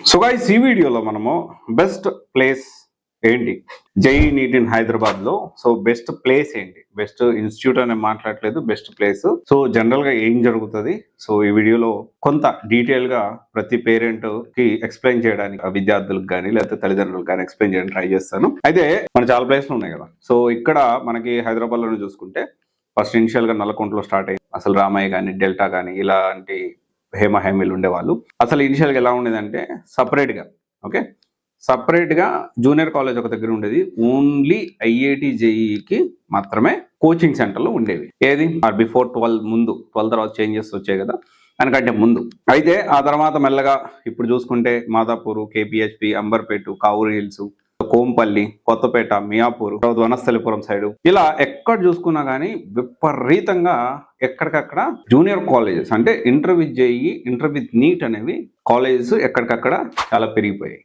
So guys ఈ వీడియోలో మనము బెస్ట్ ప్లేస్ ఏంటి జేఈ నీట్ ఇన్ హైదరాబాద్ లో. సో బెస్ట్ ప్లేస్ ఏంటి, బెస్ట్ ఇన్స్టిట్యూట్ అని మాట్లాడలేదు, బెస్ట్ ప్లేస్. సో జనరల్ గా ఏం జరుగుతుంది, సో ఈ వీడియోలో కొంత డీటెయిల్ గా ప్రతి పేరెంట్ కి ఎక్స్ప్లెయిన్ చేయడానికి, విద్యార్థులకు కానీ లేకపోతే తల్లిదండ్రులకు కానీ ఎక్స్ప్లెయిన్ చేయడానికి ట్రై చేస్తాను. అయితే మన చాలా ప్లేస్లు ఉన్నాయి కదా. సో ఇక్కడ మనకి హైదరాబాద్ లోనే చూసుకుంటే ఫస్ట్ ఇనిషియల్ గా నల్లకుంటలో స్టార్ట్ అయ్యింది. అసలు రామయ్య కానీ డెల్టా కానీ ఇలాంటి హేమీలు ఉండేవాళ్ళు. అసలు ఇనిషియల్గా ఎలా ఉండేదంటే సపరేట్గా సపరేట్గా జూనియర్ కాలేజ్ ఒక దగ్గర ఉండేది. ఓన్లీ ఐఐటి జేఈకి మాత్రమే కోచింగ్ సెంటర్లు ఉండేవి. ఏది బిఫోర్ 12 ముందు, 12 తర్వాత చేంజెస్ వచ్చాయి కదా, దానికంటే ముందు. అయితే ఆ తర్వాత మెల్లగా ఇప్పుడు చూసుకుంటే Madhapur, KPHB, Amberpet, Kavuri hills, Kompally, Kothapet, Miyapur, Vanasthalipuram side, ఇలా ఎక్కడ చూసుకున్నా కానీ విపరీతంగా ఎక్కడికక్కడ జూనియర్ కాలేజెస్ అంటే inter with JEE, inter with NEET అనేవి కాలేజెస్ ఎక్కడికక్కడ చాలా పెరిగిపోయాయి.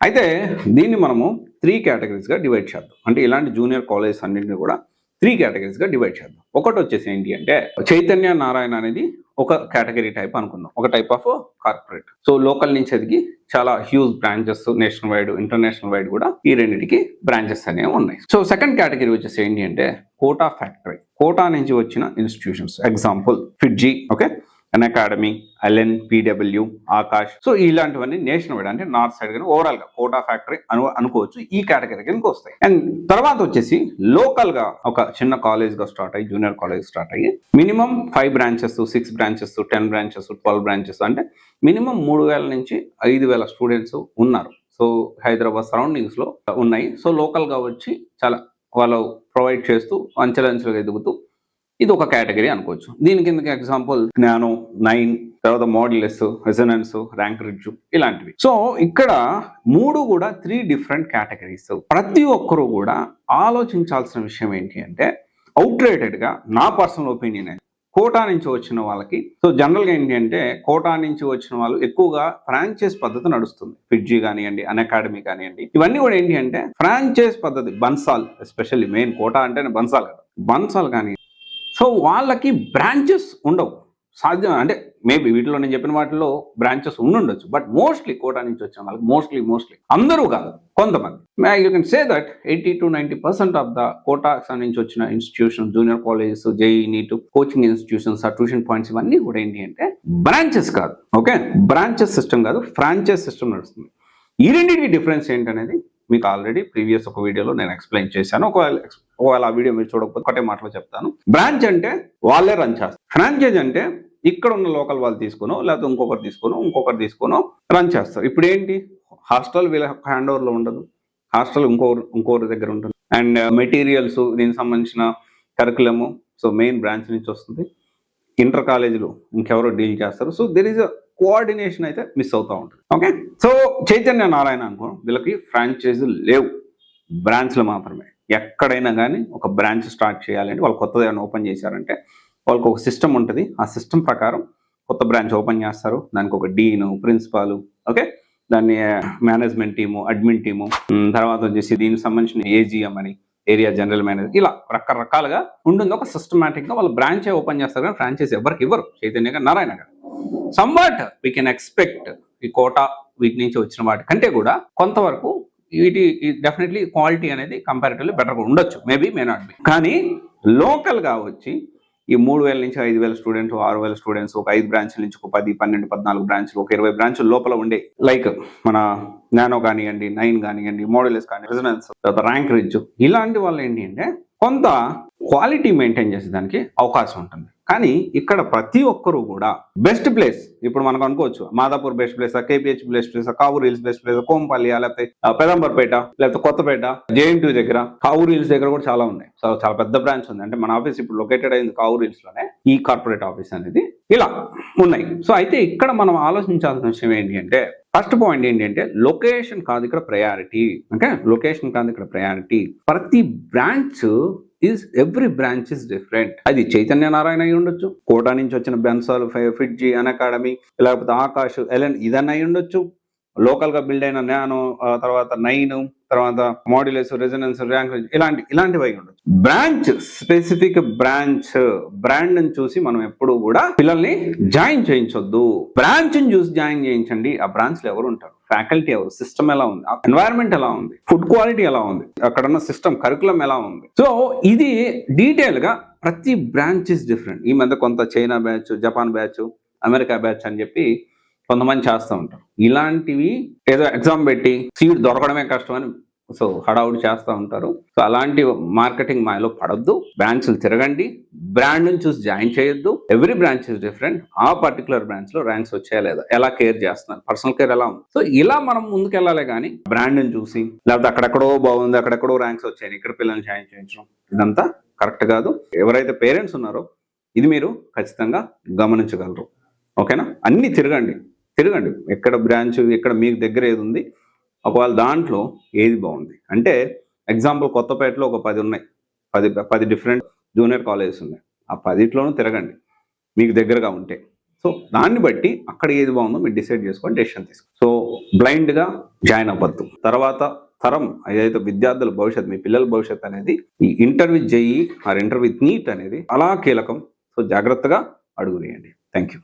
అయితే దీన్ని మనము 3 కేటగిరీస్గా డివైడ్ చేద్దాం. అంటే ఇలాంటి జూనియర్ కాలేజెస్ అన్నింటినీ కూడా 3 కేటగిరీస్గా డివైడ్ చేద్దాం. ఒకటి వచ్చేసి ఏంటి అంటే చైతన్య నారాయణ అనేది ఒక కేటగిరీ టైప్ అనుకుందాం, ఒక type of corporate. So local నుంచి ఎదిగి చాలా huge branches, national wide, international wide కూడా ఈ రెండింటికి బ్రాంచెస్ అనేవి ఉన్నాయి. సో సెకండ్ కేటగిరీ వచ్చేసి ఏంటి అంటే కోటా ఫ్యాక్టరీ, కోటా నుంచి వచ్చిన ఇన్స్టిట్యూషన్స్. ఎగ్జాంపుల్ ఫిట్జీ, అన్ academy, LN, PW, Akash. So ఇలాంటివన్నీ నేషనల్ వైడ్ అంటే నార్త్ సైడ్ కానీ ఓవరాల్ గా కోటా ఫ్యాక్టరీ అనుకోవచ్చు, ఈ కేటగిరీ కిందకి వస్తాయి. అండ్ తర్వాత వచ్చేసి లోకల్ గా ఒక చిన్న కాలేజ్ గా స్టార్ట్ అయ్యి, జూనియర్ కాలేజ్ స్టార్ట్ అయ్యి minimum 5 branches, 6 branches, 10 branches, 12 branches, అంటే మినిమం 3000 నుంచి 5000 స్టూడెంట్స్ ఉన్నారు. సో హైదరాబాద్ సరౌండింగ్స్ లో ఉన్నాయి. సో లోకల్ గా వచ్చి చాలా వాళ్ళు ప్రొవైడ్ చేస్తూ అంచెలంచెలుగా ఎదుగుతూ ఇది ఒక కేటగిరీ అనుకోవచ్చు. దీని కిందకి ఎగ్జాంపుల్ నానో, 9, తర్వాత మోడ్యులస్, రెసొనెన్స్, ర్యాంక్ రిడ్జ్ ఇలాంటివి. సో ఇక్కడ 3 కూడా 3 డిఫరెంట్ కేటగిరీస్. ప్రతి ఒక్కరూ కూడా ఆలోచించాల్సిన విషయం ఏంటి అంటే అవుట్రేటెడ్ గా నా పర్సనల్ ఒపీనియన్ అయితే కోటా నుంచి వచ్చిన వాళ్ళకి, సో జనరల్గా ఏంటి అంటే కోటా నుంచి వచ్చిన వాళ్ళు ఎక్కువగా ఫ్రాంచైజ్ పద్ధతి నడుస్తుంది. ఫిట్జీ కానివ్వండి, అన్ అకాడమీ కానివ్వండి, ఇవన్నీ కూడా ఏంటి అంటే ఫ్రాంచైజ్ పద్ధతి. బన్సాల్ ఎస్పెషల్లీ, మెయిన్ కోటా అంటేనే బన్సాల్ కదా, బన్సాల్ కానీ. సో వాళ్ళకి బ్రాంచెస్ ఉండవు. సాధ్యం అంటే మేబీ వీటిలో నేను చెప్పిన వాటిలో బ్రాంచెస్ ఉండుండొచ్చు, బట్ మోస్ట్లీ కోటా నుంచి వచ్చిన వాళ్ళకి మోస్ట్లీ అందరూ కాదు, కొంతమంది, you can say that 80 to 90% of the Kota నుంచి వచ్చిన institution, junior colleges, JEE NEET, coaching institutions, tuition points, ఇవన్నీ కూడా ఏంటి అంటే బ్రాంచెస్ కాదు. బ్రాంచెస్ సిస్టమ్ కాదు, ఫ్రాంచైజ్ సిస్టమ్ నడుస్తుంది. ఈ రెండింటికి డిఫరెన్స్ ఏంటనేది మీకు ఆల్రెడీ ప్రీవియస్ ఒక వీడియోలో నేను ఎక్స్ప్లెయిన్ చేశాను. ఒకవేళ ఆ వీడియో మీరు చూడకపోతే ఒకటే మాటలో చెప్తాను. బ్రాంచ్ అంటే వాళ్ళే రన్ చేస్తారు. ఫ్రాంచైజ్ అంటే ఇక్కడ ఉన్న లోకల్ వాళ్ళు తీసుకోనో లేకపోతే ఇంకొకరు తీసుకోనో రన్ చేస్తారు. ఇప్పుడు ఏంటి, హాస్టల్ వీళ్ళ హ్యాండ్ ఓవర్లో ఉండదు, హాస్టల్ ఇంకొకరి దగ్గర ఉంటుంది. అండ్ మెటీరియల్స్, దీనికి సంబంధించిన కరికులము సో మెయిన్ బ్రాంచ్ నుంచి వస్తుంది. ఇంటర్ కాలేజీలు ఇంకెవరో డీల్ చేస్తారు. So there is a coordination అయితే మిస్ అవుతూ ఉంటుంది. సో చైతన్య నారాయణ అనుకో, వీళ్ళకి ఫ్రాంచైజీలు లేవు, బ్రాంచ్లు మాత్రమే. ఎక్కడైనా కానీ ఒక బ్రాంచ్ స్టార్ట్ చేయాలంటే వాళ్ళు కొత్తది ఏమైనా ఓపెన్ చేశారంటే వాళ్ళకి ఒక సిస్టమ్ ఉంటుంది. ఆ సిస్టమ్ ప్రకారం కొత్త బ్రాంచ్ ఓపెన్ చేస్తారు. దానికి ఒక డీను, ప్రిన్సిపాల్, దాన్ని మేనేజ్మెంట్ టీము, అడ్మిన్ టీము, తర్వాత వచ్చేసి దీనికి సంబంధించిన ఏజీఎం అని, ఏరియా జనరల్ మేనేజర్, ఇలా రకరకాలుగా ఉంటుంది. ఒక సిస్టమేటిక్గా వాళ్ళు బ్రాంచే ఓపెన్ చేస్తారు, కానీ ఫ్రాంచైజ్ ఎవరికి ఇవ్వరు. చైతన్య నారాయణ గారు సంవాట్ వీ కెన్ ఎక్స్పెక్ట్ ఈ కోటా వీటి నుంచి వచ్చిన వాటి కంటే కూడా కొంతవరకు వీటి డెఫినెట్లీ క్వాలిటీ అనేది కంపారిటివ్లీ బెటర్గా ఉండొచ్చు, మేబీ మే నాట్ బి. కానీ లోకల్గా వచ్చి ఈ 3000 నుంచి 5000 స్టూడెంట్స్, 6000 స్టూడెంట్స్, ఒక 5 బ్రాంచ్ల నుంచి ఒక 10, 12, 14 బ్రాంచ్లు, ఒక 20 బ్రాంచ్ల లోపల ఉండే, లైక్ మన నానో కానివ్వండి, 9 కానివ్వండి, మోడ్యులస్ కానీ, రెసొనెన్స్, తర్వాత ర్యాంక్ రిడ్జ్, ఇలాంటి వాళ్ళు ఏంటి అంటే కొంత క్వాలిటీ మెయింటైన్ చేసేదానికి అవకాశం ఉంటుంది. కానీ ఇక్కడ ప్రతి ఒక్కరూ కూడా బెస్ట్ ప్లేస్, ఇప్పుడు మనకు అనుకోవచ్చు Madhapur best place, KPH best place, Kavuru hills best place, Kompally, లేకపోతే పెదంబర్పేట, లేకపోతే కొత్తపేట, జేఎన్టీ దగ్గర, కావూరు హిల్స్ దగ్గర కూడా చాలా ఉన్నాయి. సో చాలా పెద్ద బ్రాంచ్ ఉంది. అంటే మన ఆఫీస్ ఇప్పుడు లొకేటెడ్ అయింది కావూరు హిల్స్ లోనే, ఈ కార్పొరేట్ ఆఫీస్ అనేది. ఇలా ఉన్నాయి. సో అయితే ఇక్కడ మనం ఆలోచించాల్సిన విషయం ఏంటి అంటే ఫస్ట్ పాయింట్ ఏంటి అంటే లొకేషన్ కాదు ఇక్కడ ప్రయారిటీ. లొకేషన్ కాదు ఇక్కడ ప్రయారిటీ. ప్రతి branch every branch is different. అది చైతన్య నారాయణ అయి ఉండొచ్చు, కోటా నుంచి వచ్చిన బెన్సాల్, ఫిట్జీ, అన్ అకాడమీ, లేకపోతే ఆకాష్, ఎల్ఎన్, ఇదన్నా అయి ఉండొచ్చు. లోకల్ గా బిల్డ్ అయిన నానో, తర్వాత 9, తర్వాత మోడ్యులస్, రెసొనెన్స్, ర్యాంక్ ఇలాంటివి అయి ఉండొచ్చు. బ్రాంచ్, స్పెసిఫిక్ బ్రాండ్ ని చూసి మనం ఎప్పుడు కూడా పిల్లల్ని జాయిన్ చేయించొద్దు. బ్రాంచ్ ని చూసి జాయిన్ చేయించండి. ఆ బ్రాంచ్ లో ఎవరు ఉంటారు? ఫ్యాకల్టీ ఎవరు, సిస్టమ్ ఎలా ఉంది, ఎన్వైరన్మెంట్ ఎలా ఉంది, ఫుడ్ క్వాలిటీ ఎలా ఉంది, అక్కడ ఉన్న సిస్టమ్ కరికులం ఎలా ఉంది. సో ఇది డీటెయిల్ గా ప్రతి బ్రాంచ్ ఇస్ డిఫరెంట్. ఈ మధ్య కొంత China batch, Japan batch, America batch అని చెప్పి కొంతమంది చేస్తూ ఉంటారు. ఇలాంటివి ఏదో ఎగ్జామ్ పెట్టి సీట్ దొరకడమే కష్టం అని సో హడావుడి చేస్తూ ఉంటారు. సో అలాంటి మార్కెటింగ్ మాయలో పడొద్దు. బ్రాంచ్లు తిరగండి, బ్రాండ్ నుంచి చూసి జాయిన్ చేయొద్దు. Every branch is different. ఆ పర్టికులర్ బ్రాంచ్ లో ర్యాంక్స్ వచ్చాయా లేదా, ఎలా కేర్ చేస్తున్నారు, పర్సనల్ కేర్ ఎలా ఉంది. సో ఇలా మనం ముందుకు వెళ్ళాలి కానీ బ్రాండ్ ని చూసి లేకపోతే అక్కడెక్కడో బాగుంది, అక్కడెక్కడో ర్యాంక్స్ వచ్చాయి, ఇక్కడ పిల్లల్ని జాయిన్ చేయించడం ఇదంతా కరెక్ట్ కాదు. ఎవరైతే పేరెంట్స్ ఉన్నారో ఇది మీరు ఖచ్చితంగా గమనించగలరు. ఓకేనా? అన్ని తిరగండి. ఎక్కడ బ్రాంచ్, ఎక్కడ మీకు దగ్గర ఏది ఉంది, ఒకవేళ దాంట్లో ఏది బాగుంది అంటే ఎగ్జాంపుల్ కొత్తపేటలో ఒక 10 ఉన్నాయి, 10 డిఫరెంట్ జూనియర్ కాలేజెస్ ఉన్నాయి. ఆ 10లోనూ తిరగండి మీకు దగ్గరగా ఉంటే. సో దాన్ని బట్టి అక్కడ ఏది బాగుందో మీరు డిసైడ్ చేసుకొని డెసిషన్ తీసుకోండి. సో బ్లైండ్గా జాయిన్ అవ్వద్దు. తర్వాత తరం ఏదైతే విద్యార్థుల భవిష్యత్తు, మీ పిల్లల భవిష్యత్తు అనేది ఈ inter with JEE or inter with NEET అనేది అలా కీలకం. సో జాగ్రత్తగా అడుగు వేయండి. Thank you.